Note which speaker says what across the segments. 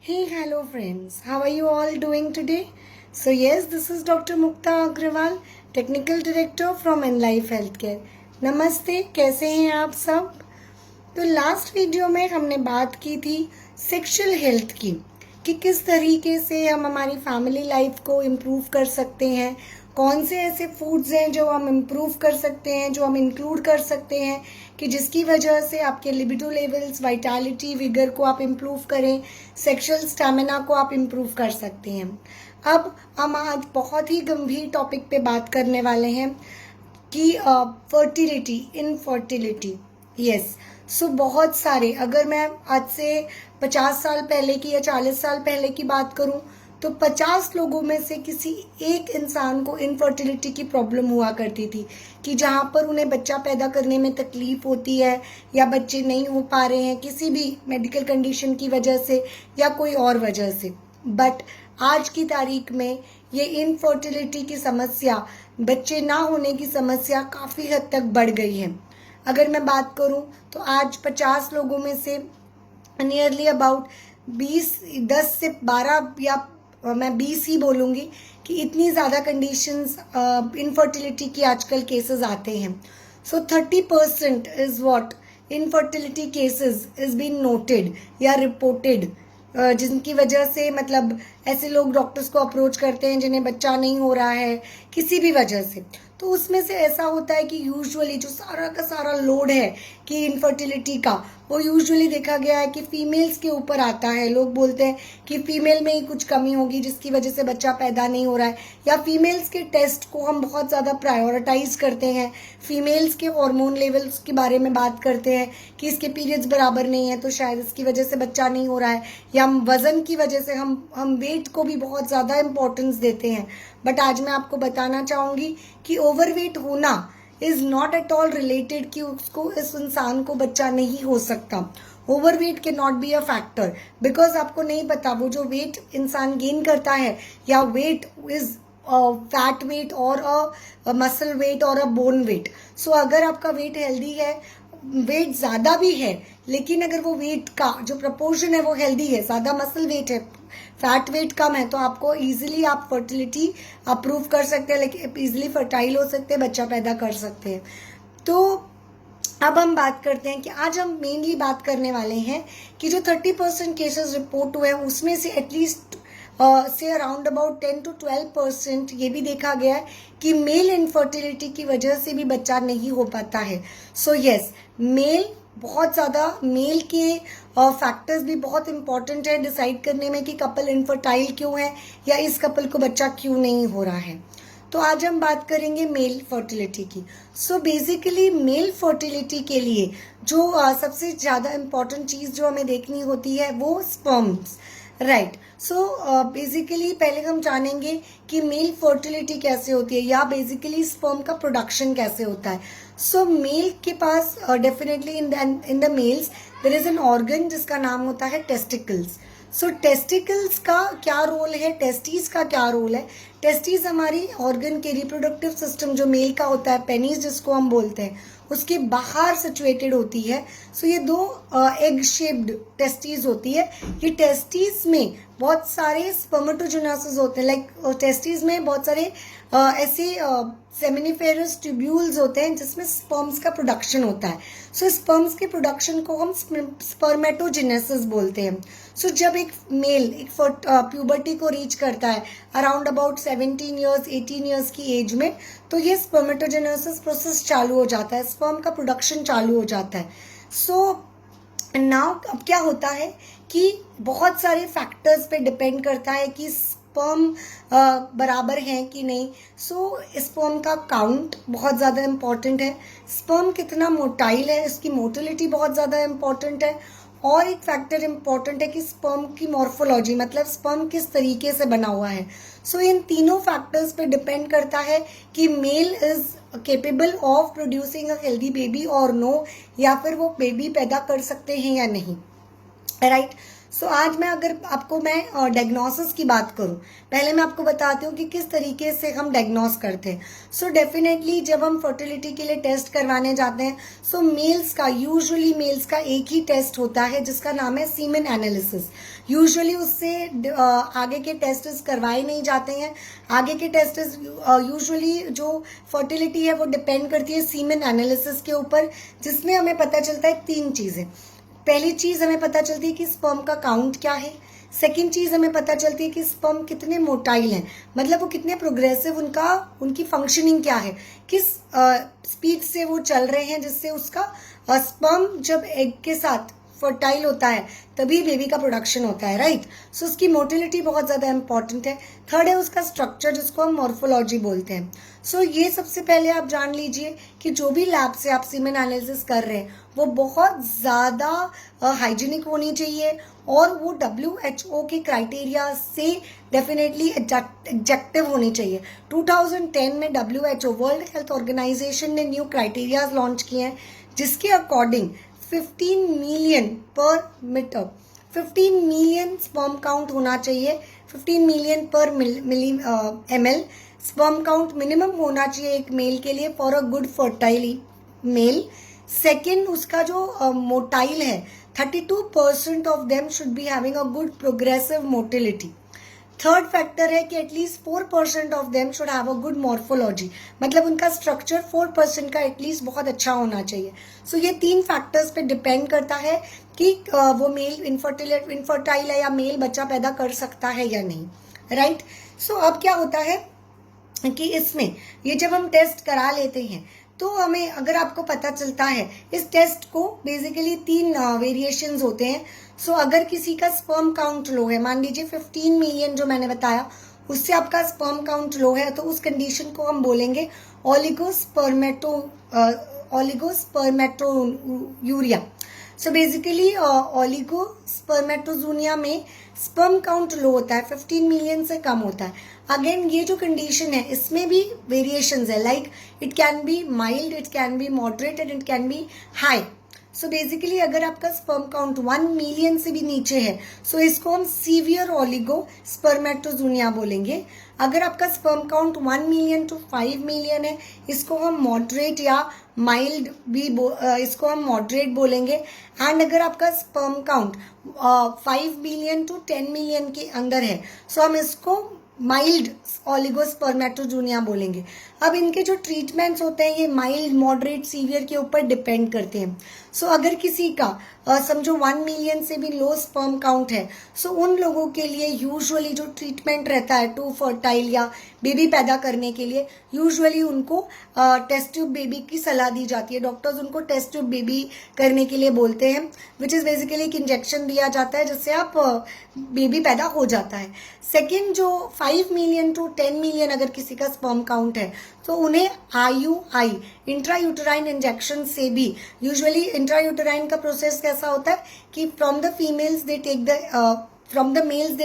Speaker 1: Hey, hello friends. How are you all doing today? So yes, this is Dr. Mukta Agrawal, Technical Director from Enlife Healthcare. नमस्ते, कैसे हैं आप सब? तो last video में हमने बात की थी सेक्सुअल हेल्थ की कि किस तरीके से हम हमारी फैमिली लाइफ को इम्प्रूव कर सकते हैं, कौन से ऐसे फूड्स हैं जो हम इम्प्रूव कर सकते हैं, जो हम इंक्लूड कर सकते हैं कि जिसकी वजह से आपके लिबिडो लेवल्स, वाइटालिटी, विगर को आप इम्प्रूव करें, सेक्सुअल स्टैमिना को आप इम्प्रूव कर सकते हैं। अब हम आज बहुत ही गंभीर टॉपिक पे बात करने वाले हैं कि फर्टिलिटी, इनफर्टिलिटी। यस, सो बहुत सारे, अगर मैं आज से 50 साल पहले की या 40 साल पहले की बात करूं तो 50 लोगों में से किसी एक इंसान को इनफर्टिलिटी की प्रॉब्लम हुआ करती थी कि जहां पर उन्हें बच्चा पैदा करने में तकलीफ होती है या बच्चे नहीं हो पा रहे हैं किसी भी मेडिकल कंडीशन की वजह से या कोई और वजह से। बट आज की तारीख में ये इनफर्टिलिटी की समस्या, बच्चे ना होने की समस्या काफ़ी हद तक बढ़ गई है। अगर मैं बात करूं तो आज 50 लोगों में से नियरली अबाउट 10 से 12 या मैं 20 ही बोलूँगी कि इतनी ज़्यादा कंडीशंस इनफर्टिलिटी की आजकल केसेस आते हैं। So 30% is what infertility cases is been noted या रिपोर्टेड, जिनकी वजह से मतलब ऐसे लोग डॉक्टर्स को अप्रोच करते हैं जिन्हें बच्चा नहीं हो रहा है किसी भी वजह से। तो उसमें से ऐसा होता है कि यूजुअली जो सारा का सारा लोड है कि इनफर्टिलिटी का, वो यूजुअली देखा गया है कि फीमेल्स के ऊपर आता है। लोग बोलते हैं कि फीमेल में ही कुछ कमी होगी जिसकी वजह से बच्चा पैदा नहीं हो रहा है, या फीमेल्स के टेस्ट को हम बहुत ज़्यादा प्रायोरिटाइज करते हैं, फीमेल्स के हार्मोन लेवल्स के बारे में बात करते हैं कि इसके पीरियड्स बराबर नहीं है तो शायद इसकी वजह से बच्चा नहीं हो रहा है, या हम वज़न की वजह से हम वेट को भी बहुत ज़्यादा इम्पोर्टेंस देते हैं। बट आज मैं आपको बताना चाहूँगी कि ओवरवेट होना is not at all related कि उसको, इस इंसान को बच्चा नहीं हो सकता। ओवरवेट के not be a factor, because आपको नहीं पता वो जो वेट इंसान गेन करता है या वेट इज फैट वेट और अ मसल वेट और अ बोन वेट। सो अगर आपका वेट हेल्दी है, वेट ज़्यादा भी है, लेकिन अगर वो वेट का जो प्रपोर्शन है वो हेल्दी है, ज़्यादा मसल वेट है, फैट वेट कम है, तो आपको इजीली आप फर्टिलिटी अप्रूव कर सकते हैं, लेकिन इजीली फर्टाइल हो सकते हैं, बच्चा पैदा कर सकते हैं। तो अब हम बात करते हैं कि आज हम मेनली बात करने वाले हैं कि जो 30% केसेस रिपोर्ट हुए हैं उसमें से एटलीस्ट से अराउंड अबाउट 10 to 12% ये भी देखा गया है कि मेल इनफर्टिलिटी की वजह से भी बच्चा नहीं हो पाता है। सो यस, मेल बहुत ज़्यादा, मेल के फैक्टर्स भी बहुत इंपॉर्टेंट है डिसाइड करने में कि कपल इनफर्टाइल क्यों है या इस कपल को बच्चा क्यों नहीं हो रहा है। तो आज हम बात करेंगे मेल फर्टिलिटी की। सो बेसिकली मेल फर्टिलिटी के लिए जो सबसे ज़्यादा इम्पॉर्टेंट चीज़ जो हमें देखनी होती है वो स्पर्म्स, राइट। सो बेसिकली पहले हम जानेंगे कि मेल फर्टिलिटी कैसे होती है या बेसिकली स्पर्म का प्रोडक्शन कैसे होता है। सो मेल के पास definitely in the males there is an organ जिसका नाम होता है टेस्टिकल्स। सो टेस्टिकल्स का क्या रोल है, टेस्टिस का क्या रोल है? टेस्टिस हमारी ऑर्गन के रिप्रोडक्टिव सिस्टम जो मेल का होता है, पेनिस जिसको हम बोलते हैं, उसके बाहर सिचुएटेड होती है। सो ये दो एग शेप्ड टेस्टिस होती है। ये टेस्टिस में बहुत सारे स्पर्मेटोजेनेसिस होते हैं, लाइक टेस्टिस में बहुत सारे ऐसे सेमिनिफेरस ट्यूब्यूल्स होते हैं जिसमें स्पर्म्स का प्रोडक्शन होता है। सो स्पर्म्स के प्रोडक्शन को हम स्पर्मेटोजेनेसिस बोलते हैं। सो जब एक मेल एक प्यूबर्टी को रीच करता है अराउंड अबाउट 17 ईयर्स 18 ईयर्स की एज में, तो ये स्पर्मेटोजेनेसिस प्रोसेस चालू हो जाता है, स्पर्म का प्रोडक्शन चालू हो जाता है। सो नाउ अब क्या होता है कि बहुत सारे फैक्टर्स पे डिपेंड करता है कि स्पर्म बराबर हैं कि नहीं। सो स्पर्म का काउंट बहुत ज़्यादा इम्पॉर्टेंट है, स्पर्म कितना मोटाइल है, इसकी मोटिलिटी बहुत ज़्यादा इम्पॉर्टेंट है, और एक फैक्टर इम्पॉर्टेंट है कि स्पर्म की मॉर्फोलॉजी, मतलब स्पर्म किस तरीके से बना हुआ है। सो इन तीनों फैक्टर्स पे डिपेंड करता है कि male is capable of producing a healthy baby और नो, या फिर वो बेबी पैदा कर सकते हैं या नहीं, राइट। सो आज मैं अगर आपको मैं डायग्नोसिस की बात करूं, पहले मैं आपको बताती हूँ कि किस तरीके से हम डायग्नोस करते हैं। सो डेफिनेटली जब हम फर्टिलिटी के लिए टेस्ट करवाने जाते हैं, सो यूजुअली मेल्स का एक ही टेस्ट होता है जिसका नाम है सीमेन एनालिसिस। यूजुअली उससे आगे के टेस्ट करवाए नहीं जाते हैं। आगे के टेस्ट यूजुअली जो फर्टिलिटी है वो डिपेंड करती है सीमेन एनालिसिस के ऊपर, जिसमें हमें पता चलता है 3 चीज़ें। पहली चीज़ हमें पता चलती है कि स्पर्म का काउंट क्या है। सेकेंड चीज़ हमें पता चलती है कि स्पर्म कितने मोटाइल हैं, मतलब वो कितने प्रोग्रेसिव, उनकी फंक्शनिंग क्या है, किस स्पीड से वो चल रहे हैं, जिससे उसका स्पर्म जब एग के साथ फर्टाइल होता है तभी बेबी का प्रोडक्शन होता है, राइट। सो उसकी मोटिलिटी बहुत ज़्यादा इंपॉर्टेंट है। थर्ड है उसका स्ट्रक्चर, जिसको हम मॉर्फोलॉजी बोलते हैं। सो ये सबसे पहले आप जान लीजिए कि जो भी लैब से आप सीमेन एनालिसिस कर रहे हैं वो बहुत ज़्यादा हाइजीनिक होनी चाहिए और वो WHO के क्राइटेरिया से डेफिनेटली एग्जेक्टिव होनी चाहिए। 2010 में WHO वर्ल्ड हेल्थ ऑर्गेनाइजेशन ने न्यू क्राइटेरियाज लॉन्च किए हैं, जिसके अकॉर्डिंग 15 मिलियन पर मीटर, 15 मिलियन स्पर्म काउंट होना चाहिए, 15 मिलियन पर ml स्पर्म काउंट मिनिमम होना चाहिए एक मेल के लिए for a good fertile male. Second, उसका जो मोटाइल है 32% of them should be having a good progressive motility. Third factor है कि at least 4% of them should have a good morphology, मतलब उनका स्ट्रक्चर 4% का एटलीस्ट बहुत अच्छा होना चाहिए। सो ये 3 फैक्टर्स पे डिपेंड करता है कि वो मेल इनफर्टाइल है या मेल बच्चा पैदा कर सकता है या नहीं, राइट। सो अब क्या होता है कि इसमें ये जब हम टेस्ट करा लेते हैं तो हमें, अगर आपको पता चलता है, इस टेस्ट को बेसिकली 3 वेरिएशंस होते हैं। सो अगर किसी का स्पर्म काउंट लो है, मान लीजिए 15 मिलियन जो मैंने बताया, उससे आपका स्पर्म काउंट लो है, तो उस कंडीशन को हम बोलेंगे ओलिगोस्पर्मेटोयूरिया। सो बेसिकली ओलिगोस्पर्मेटोजूनिया में स्पर्म काउंट लो होता है, 15 मिलियन से कम होता है। अगेन ये जो कंडीशन है इसमें भी वेरिएशंस है, like it can be mild, it can be moderate and it can be high. So basically अगर आपका स्पर्म काउंट 1 मिलियन से भी नीचे है, सो इसको हम सीवियर ओलिगो स्पर्मेटोजूनिया बोलेंगे। अगर आपका sperm count 1 million to 5 million है, इसको हम मॉडरेट या माइल्ड भी इसको हम मॉडरेट बोलेंगे। एंड अगर आपका sperm count 5 million to 10 million के अंदर है, सो हम इसको माइल्ड ओलिगोस्पर्मेटोजूनिया बोलेंगे। अब इनके जो ट्रीटमेंट्स होते हैं ये माइल्ड, मॉडरेट, सीवियर के ऊपर डिपेंड करते हैं। सो अगर किसी का समझो 1 मिलियन से भी लो स्पर्म काउंट है, सो उन लोगों के लिए यूजुअली जो ट्रीटमेंट रहता है टू फर्टाइल या बेबी पैदा करने के लिए, यूजुअली उनको टेस्ट ट्यूब बेबी की सलाह दी जाती है। डॉक्टर्स उनको टेस्ट ट्यूब बेबी करने के लिए बोलते हैं, विच इज़ बेसिकली एक इंजेक्शन दिया जाता है जिससे आप बेबी पैदा हो जाता है। सेकेंड, जो 5 मिलियन टू 10 मिलियन अगर किसी का स्पर्म काउंट है, तो उन्हें IUI इंट्रायूटराइन इंजेक्शन से भी, यूजुअली इंट्रायूटराइन का प्रोसेस कैसा होता है कि from the males they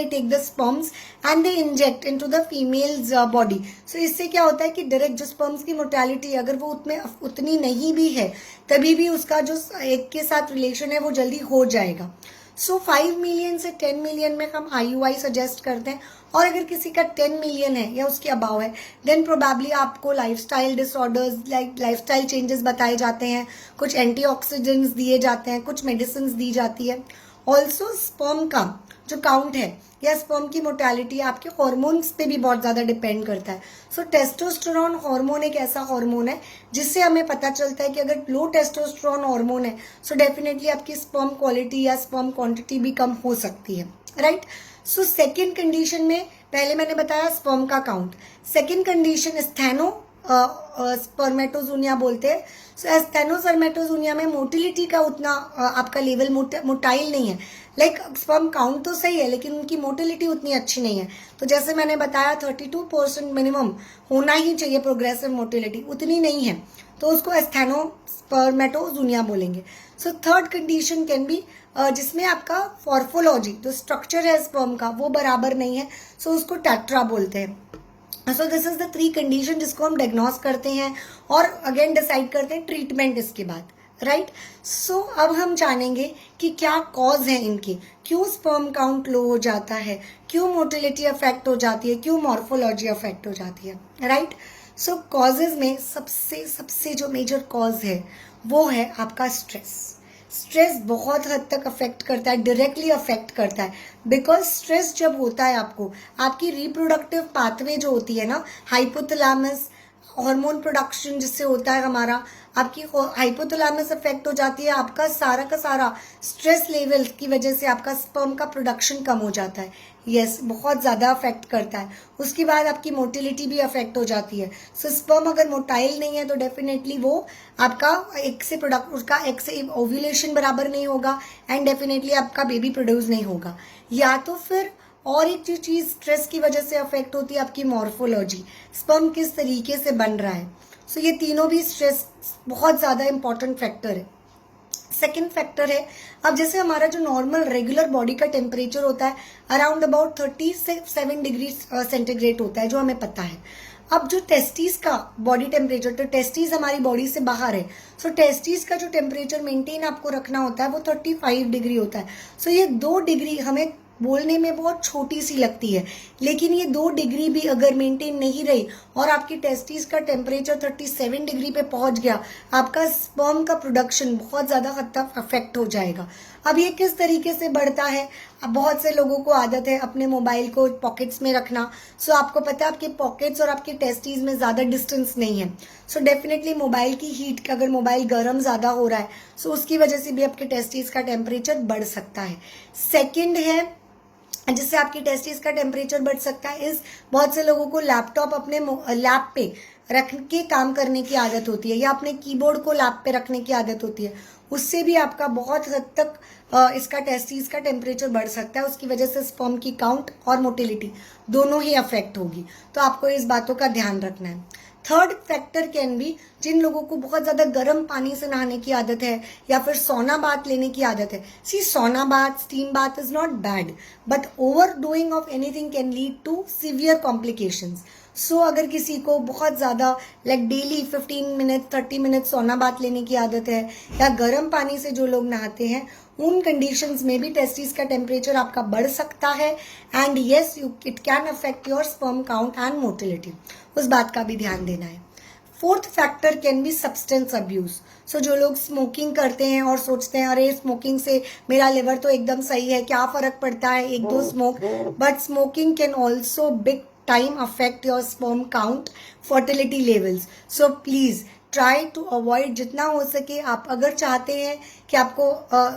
Speaker 1: take the sperms and they inject into the female's body. So इससे क्या होता है कि डायरेक्ट जो स्पर्म्स की मोर्टेलिटी अगर वो उतनी नहीं भी है, तभी भी उसका जो एक के साथ रिलेशन है वो जल्दी हो जाएगा। सो 5 मिलियन से 10 मिलियन में हम IUI सजेस्ट करते हैं। और अगर किसी का 10 मिलियन है या उसके अबाव है, देन प्रोबेबली आपको लाइफस्टाइल डिसऑर्डर्स, लाइफस्टाइल चेंजेस बताए जाते हैं, कुछ एंटीऑक्सीडेंट्स दिए जाते हैं, कुछ मेडिसिन दी जाती है। ऑल्सो स्पर्म का जो काउंट है या स्पर्म की मोर्टेलिटी आपके हॉर्मोन्स पे भी बहुत ज़्यादा डिपेंड करता है। सो टेस्टोस्टेरोन हार्मोन एक ऐसा हार्मोन है जिससे हमें पता चलता है कि अगर लो टेस्टोस्टेरोन हार्मोन है, सो डेफिनेटली आपकी स्पर्म क्वालिटी या स्पर्म क्वांटिटी भी कम हो सकती है, राइट। सो सेकेंड कंडीशन में, पहले मैंने बताया स्पर्म का काउंट, सेकेंड कंडीशन स्थैनो स्पर्मेटोजूनिया बोलते हैं। सो एस्थेनोस्पर्मेटोजूनिया में मोटिलिटी का उतना आपका लेवल मोटाइल नहीं है, लाइक स्पर्म काउंट तो सही है लेकिन उनकी मोटिलिटी उतनी अच्छी नहीं है। तो जैसे मैंने बताया 32% मिनिमम होना ही चाहिए प्रोग्रेसिव मोटिलिटी, उतनी नहीं है, तो उसको एस्थेनोस्पर्मेटोजूनिया बोलेंगे। So third condition can be जिसमें आपका फॉर्फोलॉजी जो स्ट्रक्चर है स्पर्म का वो बराबर नहीं है, सो उसको टेट्रा बोलते हैं। So this is the 3 condition जिसको हम डायग्नोस करते हैं और अगेन डिसाइड करते हैं ट्रीटमेंट इसके बाद, राइट। सो अब हम जानेंगे कि क्या कॉज है इनके, क्यों स्पर्म काउंट लो हो जाता है, क्यों मोटिलिटी अफेक्ट हो जाती है, क्यों मॉर्फोलॉजी अफेक्ट हो जाती है, राइट। सो कॉजेज में सबसे सबसे जो मेजर कॉज है वो है आपका स्ट्रेस। स्ट्रेस बहुत हद तक अफेक्ट करता है, डायरेक्टली अफेक्ट करता है। बिकॉज स्ट्रेस जब होता है आपको, आपकी रिप्रोडक्टिव पाथवे जो होती है ना, हाइपोथैलेमस हार्मोन प्रोडक्शन जिससे होता है हमारा, आपकी हाइपोथैलेमस अफेक्ट हो जाती है, आपका सारा का सारा स्ट्रेस लेवल की वजह से आपका स्पर्म का प्रोडक्शन कम हो जाता है। यस, बहुत ज़्यादा अफेक्ट करता है। उसके बाद आपकी मोटिलिटी भी अफेक्ट हो जाती है। सो स्पर्म अगर मोटाइल नहीं है तो डेफिनेटली वो आपका एक से प्रोडक्ट उसका एक से ओव्यूलेशन बराबर नहीं होगा एंड डेफिनेटली आपका बेबी प्रोड्यूस नहीं होगा। या तो फिर और एक जो चीज़ स्ट्रेस की वजह से अफेक्ट होती है आपकी मॉर्फोलॉजी, स्पर्म किस तरीके से बन रहा है। सो ये तीनों भी स्ट्रेस बहुत ज़्यादा इंपॉर्टेंट फैक्टर है। सेकेंड फैक्टर है, अब जैसे हमारा जो नॉर्मल रेगुलर बॉडी का टेम्परेचर होता है अराउंड अबाउट 37 डिग्री सेंटीग्रेड होता है, जो हमें पता है। अब जो टेस्टिस का बॉडी टेम्परेचर, तो टेस्टिस हमारी बॉडी से बाहर है, सो टेस्टिस का जो टेम्परेचर मेंटेन आपको रखना होता है वो 35 डिग्री होता है। सो ये 2 डिग्री हमें बोलने में बहुत छोटी सी लगती है, लेकिन ये 2 डिग्री भी अगर मेंटेन नहीं रही और आपकी टेस्टिस का टेम्परेचर 37 डिग्री पे पहुंच गया, आपका स्पर्म का प्रोडक्शन बहुत ज़्यादा हद तक अफेक्ट हो जाएगा। अब ये किस तरीके से बढ़ता है, अब बहुत से लोगों को आदत है अपने मोबाइल को पॉकेट्स में रखना। सो आपको पता है आपके पॉकेट्स और आपके टेस्टिस में ज़्यादा डिस्टेंस नहीं है। सो डेफिनेटली मोबाइल की हीट, अगर मोबाइल गर्म ज़्यादा हो रहा है सो उसकी वजह से भी आपके टेस्टिस का टेम्परेचर बढ़ सकता है। सेकेंड है जिससे आपकी टेस्टिस का टेम्परेचर बढ़ सकता है, इस बहुत से लोगों को लैपटॉप अपने लैप पे रख के काम करने की आदत होती है, या अपने कीबोर्ड को लैप पे रखने की आदत होती है। उससे भी आपका बहुत हद तक इसका टेस्टिस का टेम्परेचर बढ़ सकता है। उसकी वजह से स्पर्म की काउंट और मोटिलिटी दोनों ही अफेक्ट होगी, तो आपको इस बातों का ध्यान रखना है। थर्ड फैक्टर कैन बी, जिन लोगों को बहुत ज़्यादा गर्म पानी से नहाने की आदत है या फिर सोना बाथ लेने की आदत है। See, sauna bath, steam bath is not bad, but over doing of anything can lead to severe complications. So अगर किसी को बहुत ज़्यादा like daily 15 minute 30 minute sauna bath लेने की आदत है, या गर्म पानी से जो लोग नहाते हैं, उन कंडीशंस में भी टेस्टिस का टेम्परेचर आपका बढ़ सकता है and yes it can affect your sperm count and motility. उस बात का भी ध्यान देना है। Fourth factor can be substance abuse. So जो लोग स्मोकिंग करते हैं और सोचते हैं अरे स्मोकिंग से मेरा लिवर तो एकदम सही है, क्या फर्क पड़ता है एक दो smoke, but smoking can also big time affect your sperm count, fertility levels. So please try to avoid जितना हो सके। आप अगर चाहते हैं कि आपको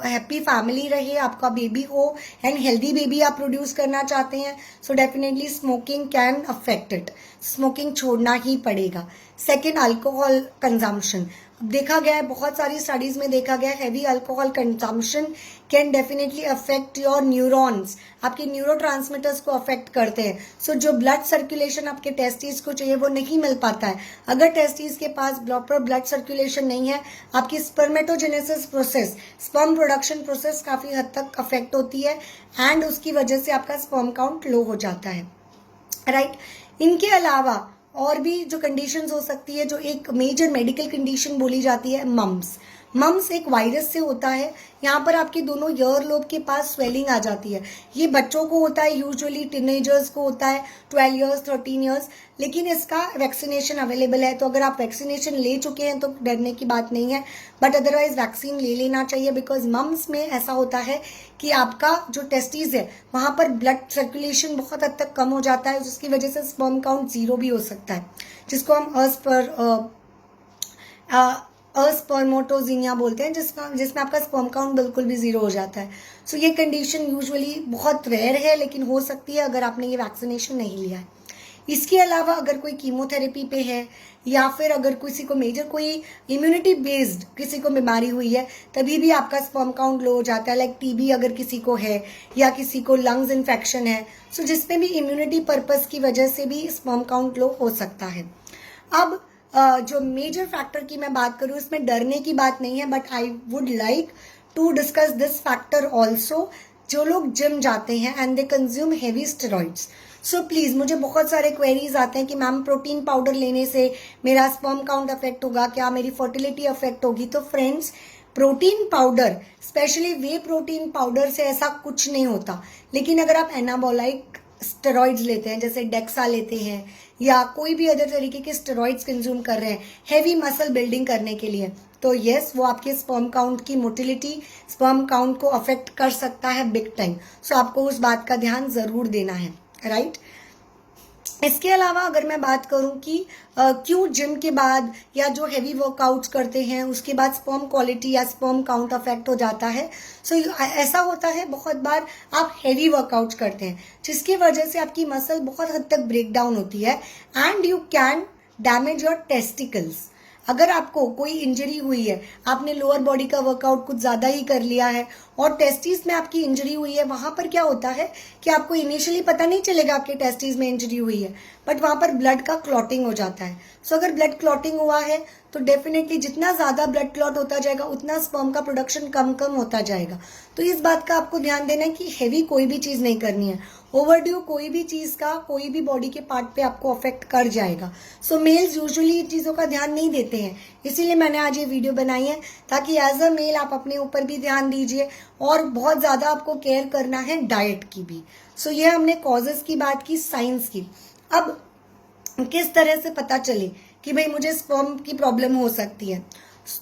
Speaker 1: हैप्पी फैमिली रहे, आपका बेबी हो एंड हेल्दी बेबी आप प्रोड्यूस करना चाहते हैं, so definitely smoking can affect it. Smoking छोड़ना ही पड़ेगा। Second, alcohol consumption. देखा गया है, बहुत सारी स्टडीज में देखा गया है, heavy alcohol consumption can definitely affect your neurons, आपके न्यूरोट्रांसमीटर्स को अफेक्ट करते हैं। सो जो ब्लड सर्कुलेशन आपके टेस्टिस को चाहिए वो नहीं मिल पाता है। अगर टेस्टिस के पास प्रॉपर ब्लड सर्कुलेशन नहीं है, आपकी spermatogenesis process, sperm production process काफ़ी हद तक अफेक्ट होती है एंड उसकी वजह से आपका स्पर्म काउंट लो हो जाता है, राइट। इनके अलावा और भी जो कंडीशंस हो सकती है, जो एक मेजर मेडिकल कंडीशन बोली जाती है, मम्स। मम्स एक वायरस से होता है, यहाँ पर आपके दोनों ईयर लोब के पास स्वेलिंग आ जाती है। ये बच्चों को होता है, यूजुअली टीनेजर्स को होता है 12 इयर्स 13 इयर्स, लेकिन इसका वैक्सीनेशन अवेलेबल है। तो अगर आप वैक्सीनेशन ले चुके हैं तो डरने की बात नहीं है, बट अदरवाइज वैक्सीन ले लेना चाहिए। बिकॉज मम्स में ऐसा होता है कि आपका जो टेस्टिस है वहाँ पर ब्लड सर्कुलेशन बहुत हद तक कम हो जाता है, जिसकी वजह से स्पर्म काउंट 0 भी हो सकता है, जिसको हम अस्पर्मोटोजीनिया बोलते हैं, जिसमें आपका स्पर्म काउंट बिल्कुल भी 0 हो जाता है। सो ये कंडीशन यूजुअली बहुत रेयर है, लेकिन हो सकती है अगर आपने ये वैक्सीनेशन नहीं लिया है। इसके अलावा अगर कोई कीमोथेरेपी पे है, या फिर अगर किसी को मेजर कोई इम्यूनिटी बेस्ड किसी को बीमारी हुई है, तभी भी आपका स्पर्म काउंट लो हो जाता है। लाइक टीबी अगर किसी को है, या किसी को लंग्स इन्फेक्शन है, सो जिसमें भी इम्यूनिटी पर्पस की वजह से भी स्पर्म काउंट लो हो सकता है। अब जो मेजर फैक्टर की मैं बात करूँ, इसमें डरने की बात नहीं है, but I would like to discuss this factor also. जो लोग जिम जाते हैं and they consume heavy steroids, so please, मुझे बहुत सारे क्वेरीज आते हैं कि मैम प्रोटीन पाउडर लेने से मेरा स्पर्म काउंट अफेक्ट होगा क्या, मेरी फर्टिलिटी अफेक्ट होगी। तो फ्रेंड्स, प्रोटीन पाउडर, स्पेशली वे प्रोटीन पाउडर से ऐसा कुछ नहीं होता, लेकिन अगर आप एनाबोलाइक स्टेरॉइड्स लेते हैं, जैसे डेक्सा लेते हैं या कोई भी अदर तरीके के स्टेरॉइड्स कंज्यूम कर रहे हैं हैवी मसल बिल्डिंग करने के लिए, तो यस वो आपके स्पर्म काउंट की मोटिलिटी, स्पर्म काउंट को अफेक्ट कर सकता है बिग टाइम। सो आपको उस बात का ध्यान जरूर देना है, राइट। इसके अलावा अगर मैं बात करूं कि क्यों जिम के बाद या जो हैवी वर्कआउट्स करते हैं उसके बाद स्पर्म क्वालिटी या स्पर्म काउंट अफेक्ट हो जाता है। सो ऐसा होता है बहुत बार आप हैवी वर्कआउट्स करते हैं जिसकी वजह से आपकी मसल बहुत हद तक ब्रेक डाउन होती है and you can damage your testicles. अगर आपको कोई इंजरी हुई है, आपने लोअर बॉडी का वर्कआउट कुछ ज्यादा ही कर लिया है और टेस्टिस में आपकी इंजरी हुई है, वहां पर क्या होता है कि आपको इनिशियली पता नहीं चलेगा आपके टेस्टिस में इंजरी हुई है, बट वहां पर ब्लड का क्लॉटिंग हो जाता है। सो अगर ब्लड क्लॉटिंग हुआ है तो डेफिनेटली जितना ज्यादा ब्लड क्लॉट होता जाएगा उतना स्पर्म का प्रोडक्शन कम कम होता जाएगा। तो इस बात का आपको ध्यान देना है कि हैवी कोई भी चीज नहीं करनी है। ओवरड्यू कोई भी चीज का कोई भी बॉडी के पार्ट पे आपको अफेक्ट कर जाएगा। सो मेल्स यूजुअली इन चीजों का ध्यान नहीं देते हैं, इसीलिए मैंने आज ये वीडियो बनाई है ताकि एज अ मेल आप अपने ऊपर भी ध्यान दीजिए और बहुत ज्यादा आपको केयर करना है डाइट की भी। सो ये हमने कॉजेस की बात की, साइंस की। अब किस तरह से पता चले कि भाई मुझे स्पर्म की प्रॉब्लम हो सकती है।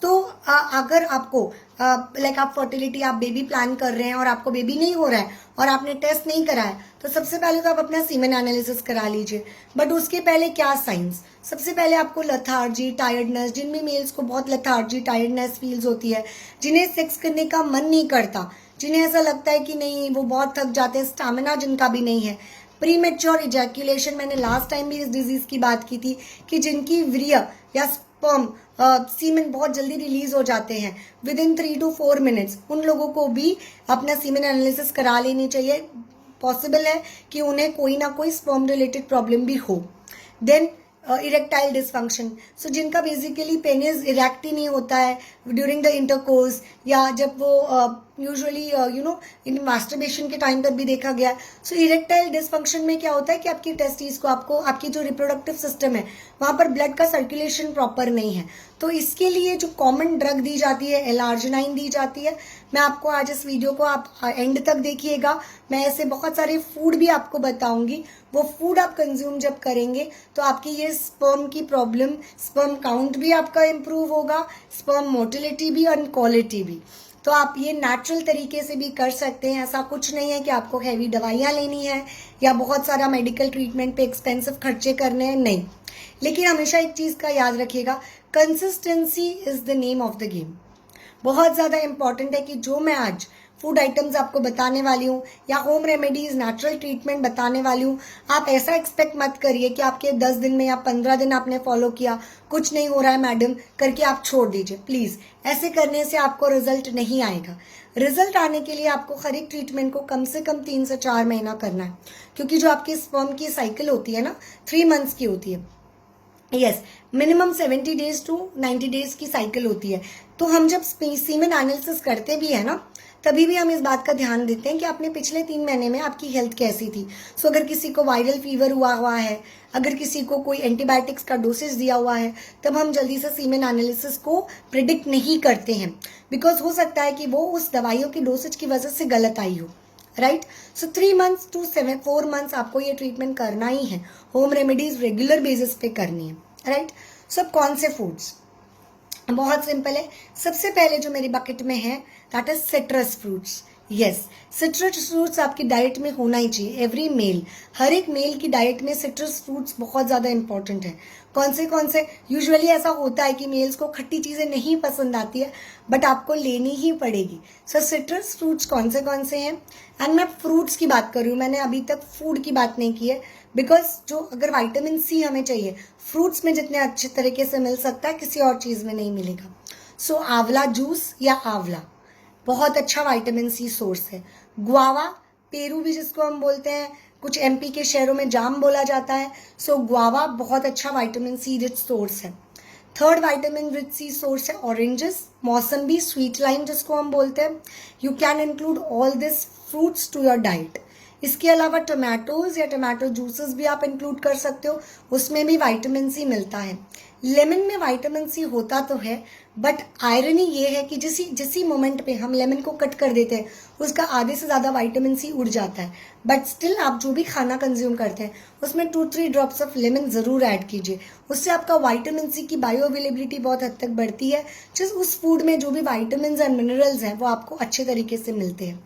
Speaker 1: तो अगर आपको लाइक आप फर्टिलिटी, आप बेबी प्लान कर रहे हैं और आपको बेबी नहीं हो रहा है और आपने टेस्ट नहीं कराया, तो सबसे पहले तो आप अपना सीमेन एनालिसिस करा लीजिए। बट उसके पहले क्या साइंस, सबसे पहले आपको लथार्जी, टायर्डनेस, जिनमें मेल्स को बहुत लथार्जी, टायर्डनेस फील्स होती है, जिन्हें सेक्स करने का मन नहीं करता, जिन्हें ऐसा लगता है कि नहीं वो बहुत थक जाते हैं, स्टैमिना जिनका भी नहीं है, प्रीमेच्योर इजैक्यूलेशन, मैंने लास्ट टाइम भी इस डिजीज की बात की थी कि जिनकी वीर्य या स्पर्म सीमेन बहुत जल्दी रिलीज हो जाते हैं विद इन 3 to 4 मिनट्स, उन लोगों को भी अपना सीमेन एनालिसिस करा लेनी चाहिए। पॉसिबल है कि उन्हें कोई ना कोई स्पर्म रिलेटेड प्रॉब्लम भी हो। देन इरेक्टाइल डिसफंक्शन, सो जिनका बेसिकली पेनिस इरेक्ट ही नहीं होता है ड्यूरिंग द इंटरकोर्स या जब वो यूजुअली इन मास्टरबेशन के टाइम पर भी देखा गया। सो इरेक्टाइल डिसफंक्शन में क्या होता है कि आपकी टेस्टिस को, आपको आपकी जो रिप्रोडक्टिव सिस्टम है वहां पर ब्लड का सर्कुलेशन प्रॉपर नहीं है। तो इसके लिए जो कॉमन ड्रग दी जाती है एल-आर्जिनाइन दी जाती है। मैं आपको आज इस वीडियो को आप एंड तक देखिएगा, मैं ऐसे बहुत सारे फूड भी आपको बताऊंगी। वो फूड आप कंज्यूम जब करेंगे तो आपकी ये स्पर्म की प्रॉब्लम, स्पर्म काउंट भी आपका इम्प्रूव होगा, स्पर्म मोटिलिटी भी और क्वालिटी भी। तो आप ये नेचुरल तरीके से भी कर सकते हैं। ऐसा कुछ नहीं है कि आपको हैवी दवाइयाँ लेनी है या बहुत सारा मेडिकल ट्रीटमेंट पे एक्सपेंसिव खर्चे करने हैं, नहीं। लेकिन हमेशा एक चीज का याद रखिएगा, consistency is the name of the game. बहुत ज्यादा इंपॉर्टेंट है कि जो मैं आज फूड आइटम्स आपको बताने वाली हूँ या होम रेमेडीज, नेचुरल ट्रीटमेंट बताने वाली हूँ, आप ऐसा एक्सपेक्ट मत करिए कि आपके 10 दिन में या 15 दिन आपने फॉलो किया, कुछ नहीं हो रहा है मैडम करके आप छोड़ दीजिए। प्लीज ऐसे करने से आपको रिजल्ट नहीं आएगा। रिजल्ट आने के लिए आपको हर एक ट्रीटमेंट को कम से कम 3 से 4 महीना करना है, क्योंकि जो आपकी स्पर्म की साइकिल होती है ना 3 मंथ्स की होती है। Yes, minimum 70 days to 90 days की साइकिल होती है। तो हम जब सीमेन एनालिसिस करते भी है ना, तभी भी हम इस बात का ध्यान देते हैं कि आपने पिछले 3 महीने में आपकी हेल्थ कैसी थी। सो अगर किसी को वायरल फीवर हुआ है, अगर किसी को कोई एंटीबायोटिक्स का डोसेज दिया हुआ है, तब हम जल्दी से सीमेन एनालिसिस को प्रिडिक्ट नहीं करते हैं, बिकॉज हो सकता है कि वो उस दवाइयों की डोसेज की वजह से गलत आई हो, right. So 3 months to 4 months आपको ये ट्रीटमेंट करना ही है, होम रेमेडीज रेगुलर बेसिस पे करनी है, राइट। सब कौन से फूड्स, बहुत सिंपल है। सबसे पहले जो मेरी बकेट में है that is citrus fruits. Yes, citrus fruits आपकी डाइट में होना ही चाहिए। एवरी मेल, हर एक मेल की डाइट में सिट्रस फ्रूट्स बहुत ज्यादा इंपॉर्टेंट है। कौन से यूजुअली ऐसा होता है कि मेल्स को खट्टी चीजें नहीं पसंद आती है, बट आपको लेनी ही पड़ेगी। सो सिट्रस फ्रूट्स कौन से हैं, एंड मैं फ्रूट्स की बात कर रही हूँ, मैंने अभी तक फूड की बात नहीं की है, बिकॉज जो अगर विटामिन सी हमें चाहिए फ्रूट्स में जितने अच्छे तरीके से मिल सकता है किसी और चीज में नहीं मिलेगा। सो आंवला जूस या आंवला बहुत अच्छा विटामिन सी सोर्स है। गुआवा, पेरू भी जिसको हम बोलते हैं, कुछ एमपी के शहरों में जाम बोला जाता है। सो गुआवा बहुत अच्छा विटामिन सी रिच सोर्स है। Third vitamin rich C source है ऑरेंजेस, मौसम्बी, स्वीट लाइम जिसको हम बोलते हैं। You can include all this fruits to your diet. इसके अलावा टोमेटोज या टोमेटो जूसेस भी आप इंक्लूड कर सकते हो, उसमें भी विटामिन सी मिलता है। लेमन में विटामिन सी होता तो है, बट आयरनी ये है कि जिसी मोमेंट पे हम लेमन को कट कर देते हैं उसका आधे से ज़्यादा विटामिन सी उड़ जाता है। बट स्टिल आप जो भी खाना कंज्यूम करते हैं उसमें 2-3 ड्रॉप्स ऑफ लेमन ज़रूर ऐड कीजिए। उससे आपका विटामिन सी की बायो अवेलेबिलिटी बहुत हद तक बढ़ती है। जिस उस फूड में जो भी विटामिन एंड मिनरल्स हैं वो आपको अच्छे तरीके से मिलते हैं।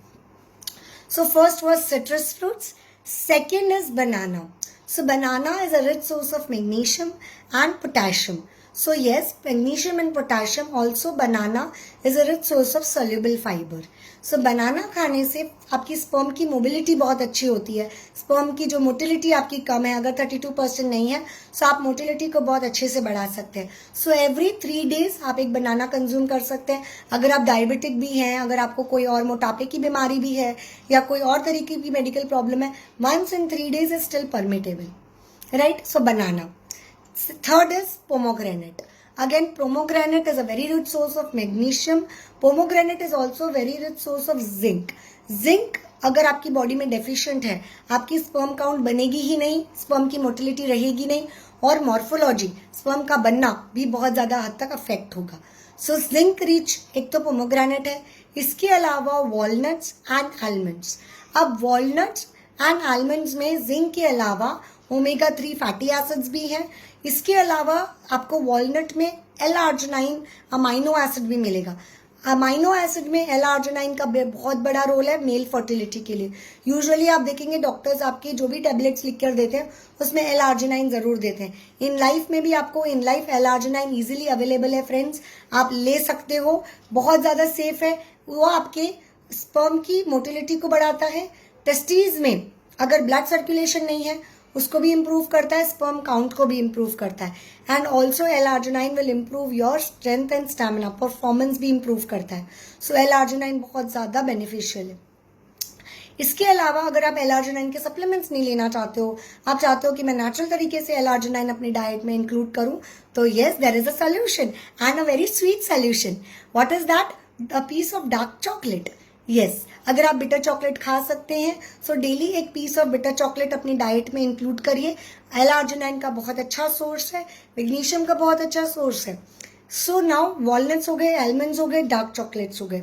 Speaker 1: So first was citrus fruits. Second is banana. So banana is a rich source of magnesium and potassium. So yes, magnesium and potassium, also banana is a rich source of soluble fiber. So banana खाने से आपकी sperm की mobility बहुत अच्छी होती है। Sperm की जो मोटिलिटी आपकी कम है, अगर 32% नहीं है, सो आप मोटिलिटी को बहुत अच्छे से बढ़ा सकते हैं। सो एवरी 3 डेज आप एक बनाना कंज्यूम कर सकते हैं। अगर आप डायबिटिक भी हैं, अगर आपको कोई और मोटापे की बीमारी भी है या कोई और तरीके की मेडिकल प्रॉब्लम है, once in 3 days is still permittable, right? So banana. Third is pomegranate. Again, pomegranate is a very rich source of magnesium. Pomegranate is also very rich source of zinc. Zinc अगर आपकी body में deficient है, आपकी sperm count बनेगी ही नहीं, sperm की motility रहेगी नहीं, और मॉर्फोलॉजी स्पर्म का बनना भी बहुत ज़्यादा हद तक अफेक्ट होगा। सो जिंक रिच एक तो पोमोग्रेनेट है, इसके अलावा वॉलनट्स एंड आलमंड्स। अब वॉलनट्स एंड आलमंड्स में जिंक के अलावा ओमेगा 3 फैटी एसिड्स भी हैं। इसके अलावा आपको वॉलनट में एल आर्जिनाइन अमाइनो एसिड भी मिलेगा। अमाइनो एसिड में एल आर्जिनाइन का बहुत बड़ा रोल है मेल फर्टिलिटी के लिए। यूजुअली आप देखेंगे डॉक्टर्स आपके जो भी टैबलेट्स लिख कर देते हैं उसमें एल आर्जिनाइन जरूर देते हैं। इन लाइफ में भी आपको in life L arginine easily available है फ्रेंड्स, आप ले सकते हो, बहुत ज़्यादा सेफ है। वो आपके स्पर्म की मोटिलिटी को बढ़ाता है। टेस्टीज में अगर ब्लड सर्कुलेशन नहीं है उसको भी इम्प्रूव करता है, स्पर्म काउंट को भी इम्प्रूव करता है। And also L arginine will improve your strength and stamina, performance भी इम्प्रूव करता है। सो एल आर्जिनाइन बहुत ज़्यादा बेनिफिशियल है। इसके अलावा अगर आप एल आर्जिनाइन के सप्लीमेंट्स नहीं लेना चाहते हो, आप चाहते हो कि मैं नेचुरल तरीके से एल आर्जिनाइन अपनी डाइट में इंक्लूड करूं, तो yes there is a solution and a very sweet solution. What is that? A piece of dark chocolate. Yes, अगर आप बिटर चॉकलेट खा सकते हैं सो डेली एक पीस ऑफ बिटर चॉकलेट अपनी डाइट में इंक्लूड करिए। एल आर्जिनाइन का बहुत अच्छा सोर्स है, मैग्नीशियम का बहुत अच्छा सोर्स है। सो नाउ वॉलनट्स हो गए, आलमंड्स हो गए, डार्क चॉकलेट्स हो गए।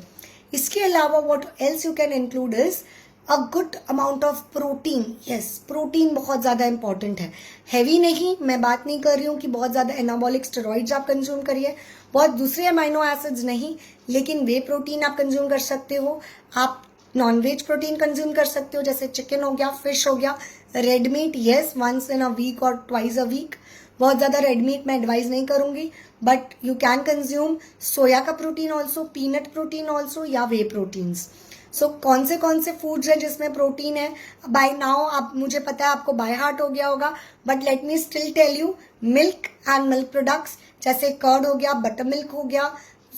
Speaker 1: इसके अलावा what else you can include is a good amount of protein. Yes, protein बहुत ज़्यादा इंपॉर्टेंट है। हैवी नहीं, मैं बात नहीं कर रही हूँ कि बहुत ज़्यादा एनाबॉलिक स्टेरॉइड्स आप कंज्यूम करिए, बहुत दूसरे अमाइनो एसिड्स नहीं, लेकिन वे प्रोटीन आप कंज्यूम कर सकते हो। आप नॉन वेज प्रोटीन कंज्यूम कर सकते हो, जैसे चिकन हो गया, फिश हो गया, red meat, yes once in a week और ट्वाइस अ वीक। बहुत ज़्यादा रेड मीट मैं एडवाइज नहीं करूंगी, but you can consume soya का protein also, peanut protein also, या वे प्रोटीन्स। सो कौन से फूड्स है जिसमें प्रोटीन है? बाय नाउ आप, मुझे पता है आपको बाय हार्ट हो गया होगा, but let me still tell you. Milk and milk products जैसे कर्ड हो गया, बटर मिल्क हो गया,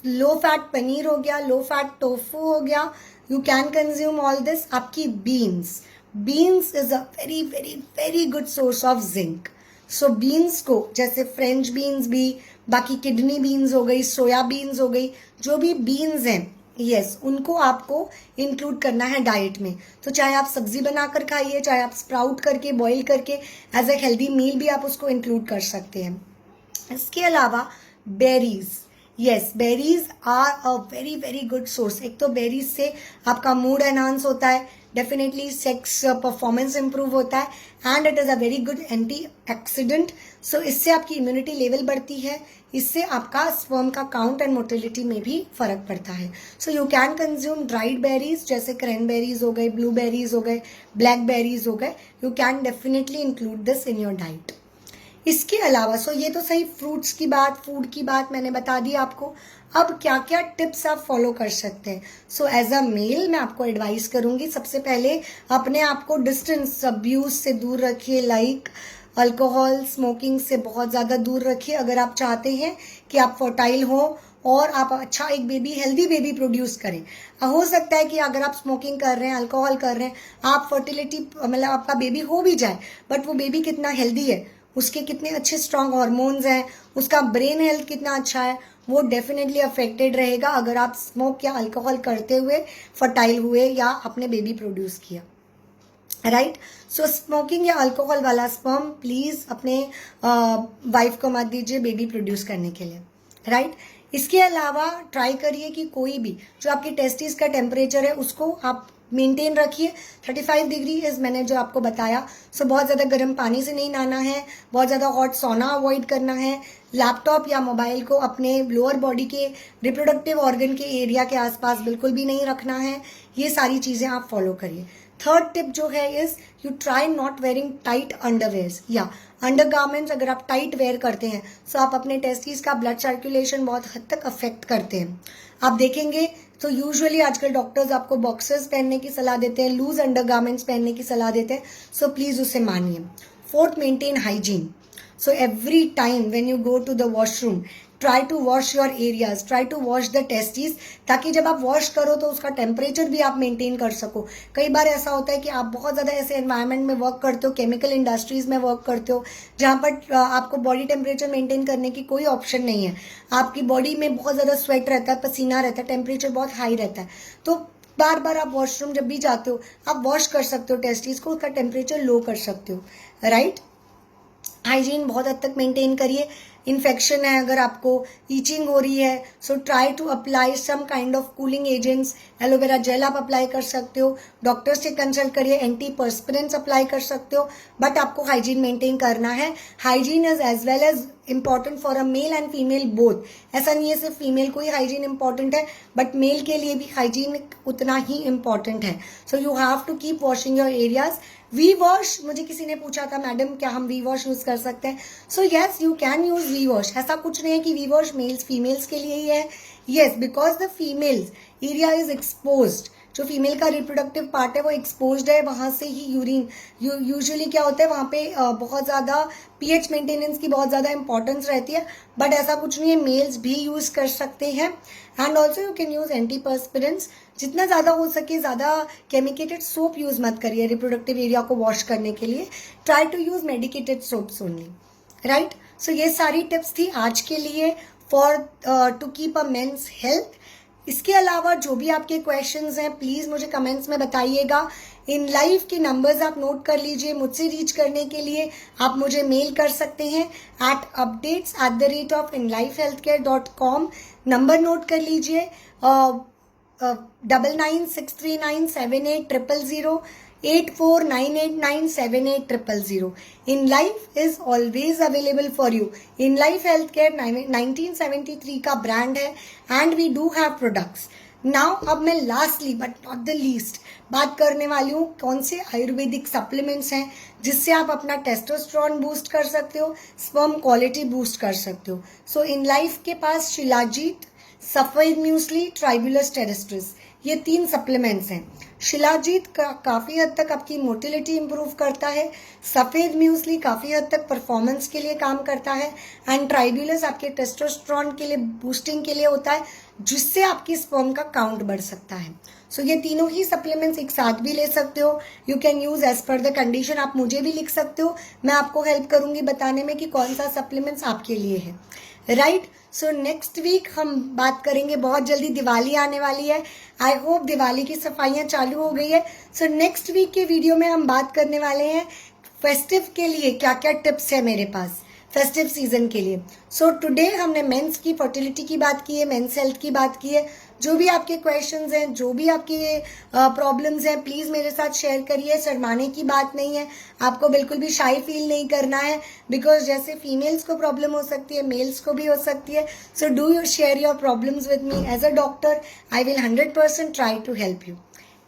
Speaker 1: लो फैट पनीर हो गया, लो फैट टोफू हो गया, you can consume all this. आपकी beans is a very very very good source of zinc. So beans को, जैसे फ्रेंच बीन्स भी, बाकी किडनी बीन्स हो गई, सोया बीन्स हो गई, जो भी बीन्स हैं, यस उनको आपको इंक्लूड करना है डाइट में। तो चाहे आप सब्जी बनाकर खाइए, चाहे आप स्प्राउट करके, बॉईल करके एज अ हेल्दी मील भी आप उसको इंक्लूड कर सकते हैं। इसके अलावा berries, yes berries are a very very good source. एक तो बेरीज से आपका मूड एनहांस होता है, डेफिनेटली सेक्स परफॉर्मेंस इंप्रूव होता है, and it is a very good anti oxidant. So इससे आपकी इम्यूनिटी लेवल बढ़ती है, इससे आपका स्पर्म का काउंट एंड मोटिलिटी में भी फर्क पड़ता है। So you can consume dried berries, जैसे क्रैनबेरीज हो गए, ब्लूबेरीज हो गए, ब्लैकबेरीज हो गए, you can definitely include this in your diet. इसके अलावा सो ये तो सही फ्रूट्स की बात, फूड की बात मैंने बता दी आपको। अब क्या क्या टिप्स आप फॉलो कर सकते हैं? सो एज अ मेल मैं आपको एडवाइस करूंगी, सबसे पहले अपने आप को डिस्टेंस अब्यूज से दूर रखिए, लाइक अल्कोहल, स्मोकिंग से बहुत ज़्यादा दूर रखिए। अगर आप चाहते हैं कि आप फर्टाइल हो और आप अच्छा एक बेबी, हेल्दी बेबी प्रोड्यूस करें। हो सकता है कि अगर आप स्मोकिंग कर रहे हैं, अल्कोहल कर रहे हैं, आप फर्टिलिटी मतलब आपका बेबी हो भी जाए, बट वो बेबी कितना हेल्दी है, उसके कितने अच्छे स्ट्रांग हार्मोन्स हैं, उसका ब्रेन हेल्थ कितना अच्छा है, वो डेफिनेटली अफेक्टेड रहेगा अगर आप स्मोक या अल्कोहल करते हुए फर्टाइल हुए या अपने बेबी प्रोड्यूस किया। राइट। सो स्मोकिंग या अल्कोहल वाला स्पर्म प्लीज अपने वाइफ को मत दीजिए बेबी प्रोड्यूस करने के लिए, राइट। इसके अलावा ट्राई करिए कि कोई भी जो आपकी टेस्टिस का टेम्परेचर है उसको आप मेंटेन रखिए। 35 डिग्री इज मैंने जो आपको बताया। सो बहुत ज़्यादा गर्म पानी से नहीं नहाना है, बहुत ज़्यादा हॉट सोना अवॉइड करना है, लैपटॉप या मोबाइल को अपने लोअर बॉडी के रिप्रोडक्टिव ऑर्गन के एरिया के आसपास बिल्कुल भी नहीं रखना है। ये सारी चीज़ें आप फॉलो करिए। थर्ड टिप जो है is you try not wearing tight underwears या अंडर गारमेंट्स। अगर आप टाइट वेयर करते हैं तो आप अपने टेस्टिस का ब्लड सर्कुलेशन बहुत हद तक अफेक्ट करते हैं। आप देखेंगे तो यूजुअली आजकल डॉक्टर्स आपको बॉक्सेस पहनने की सलाह देते हैं, लूज अंडर गारमेंट्स पहनने की सलाह देते हैं। सो प्लीज उसे मानिए। Fourth, maintain hygiene. So every time when you go to the washroom, try to wash your areas, try to wash the testes, ताकि जब आप वॉश करो तो उसका टेम्परेचर भी आप मेंटेन कर सको। कई बार ऐसा होता है कि आप बहुत ज़्यादा ऐसे एनवायरनमेंट में वर्क करते हो, केमिकल इंडस्ट्रीज में वर्क करते हो, जहाँ पर आपको बॉडी टेम्परेचर मेंटेन करने की कोई ऑप्शन नहीं है। आपकी बॉडी में बहुत ज़्यादा स्वेट रहता है, पसीना रहता है, टेम्परेचर बहुत हाई रहता है। तो बार बार आप वॉशरूम जब भी जाते हो आप वॉश कर सकते हो टेस्टिस को, उसका टेम्परेचर लो कर सकते हो, राइट। हाइजीन बहुत हद तक मेंटेन करिए। इन्फेक्शन है, अगर आपको ईचिंग हो रही है, so try to apply some kind of cooling agents. Aloe vera gel आप अप्लाई कर सकते हो, डॉक्टर से कंसल्ट करिए, एंटी पर्स्पिरेंट्स अप्लाई कर सकते हो, बट आपको हाइजीन मेंटेन करना है। Hygiene is as well as important for a male and female both. ऐसा नहीं है सिर्फ फीमेल को ही हाइजीन इंपॉर्टेंट है, बट मेल के लिए भी हाइजीन उतना ही इंपॉर्टेंट है। So you have to keep washing your areas. V wash, मुझे किसी ने पूछा था मैडम क्या हम वी वॉश यूज कर सकते हैं। So yes you can use V wash. ऐसा कुछ नहीं है कि वी वॉश मेल्स फीमेल्स के लिए ही है। Yes, because the females area is exposed. जो फीमेल का रिप्रोडक्टिव पार्ट है वो एक्सपोज्ड है, वहाँ से ही यूरिन यूजुअली क्या होता है वहाँ पे बहुत ज़्यादा पीएच मेंटेनेंस की बहुत ज़्यादा इंपॉर्टेंस रहती है, बट ऐसा कुछ नहीं है, मेल्स भी यूज़ कर सकते हैं। And also you can use anti perspirants. जितना ज़्यादा हो सके ज़्यादा केमिकेटेड सोप यूज़ मत करिए रिप्रोडक्टिव एरिया को वॉश करने के लिए। Try to use medicated soaps only, right. So ये सारी टिप्स थी आज के लिए for to keep a men's health. इसके अलावा जो भी आपके क्वेश्चंस हैं प्लीज़ मुझे कमेंट्स में बताइएगा। इन लाइफ के नंबर्स आप नोट कर लीजिए। मुझसे रीच करने के लिए आप मुझे मेल कर सकते हैं at updates@inlifehealthcare.com। नंबर नोट कर लीजिए 9963978000 8498978000। In life is always available for you. In Life Healthcare 1973 का ब्रांड है and we do have products. Now अब मैं lastly but not the least बात करने वाली हूँ कौन से आयुर्वेदिक सप्लीमेंट्स हैं जिससे आप अपना टेस्टोस्टेरोन बूस्ट कर सकते हो, स्पर्म क्वालिटी बूस्ट कर सकते हो। सो इन लाइफ के पास शिलाजीत, सफेद म्यूसली, ट्राइबुलस टेरेस्ट्रिस, ये 3 सप्लीमेंट्स हैं। शिलाजीत काफ़ी हद तक आपकी मोटिलिटी इंप्रूव करता है, सफ़ेद म्यूसली काफ़ी हद तक परफॉर्मेंस के लिए काम करता है, एंड ट्राइबुलस आपके टेस्टोस्टेरोन के लिए बूस्टिंग के लिए होता है, जिससे आपकी स्पर्म का काउंट बढ़ सकता है। सो ये तीनों ही सप्लीमेंट्स एक साथ भी ले सकते हो। You can use as per the condition. आप मुझे भी लिख सकते हो, मैं आपको हेल्प करूँगी बताने में कि कौन सा सप्लीमेंट्स आपके लिए है, राइट। सो नेक्स्ट वीक हम बात करेंगे, बहुत जल्दी दिवाली आने वाली है। आई होप दिवाली की सफाइयाँ चालू हो गई है। सो नेक्स्ट वीक के वीडियो में हम बात करने वाले हैं फेस्टिव के लिए क्या क्या टिप्स है मेरे पास फेस्टिव सीजन के लिए। सो टुडे हमने मेंस की फर्टिलिटी की बात की है, मेंस हेल्थ की बात की है। जो भी आपके क्वेश्चंस हैं, जो भी आपके प्रॉब्लम्स हैं, प्लीज़ मेरे साथ शेयर करिए। शर्माने की बात नहीं है, आपको बिल्कुल भी शाई फील नहीं करना है, बिकॉज जैसे फीमेल्स को प्रॉब्लम हो सकती है मेल्स को भी हो सकती है। So do you share your problems with me. As a doctor I will 100% try to help you.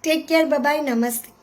Speaker 1: Take care, bye bye, नमस्ते।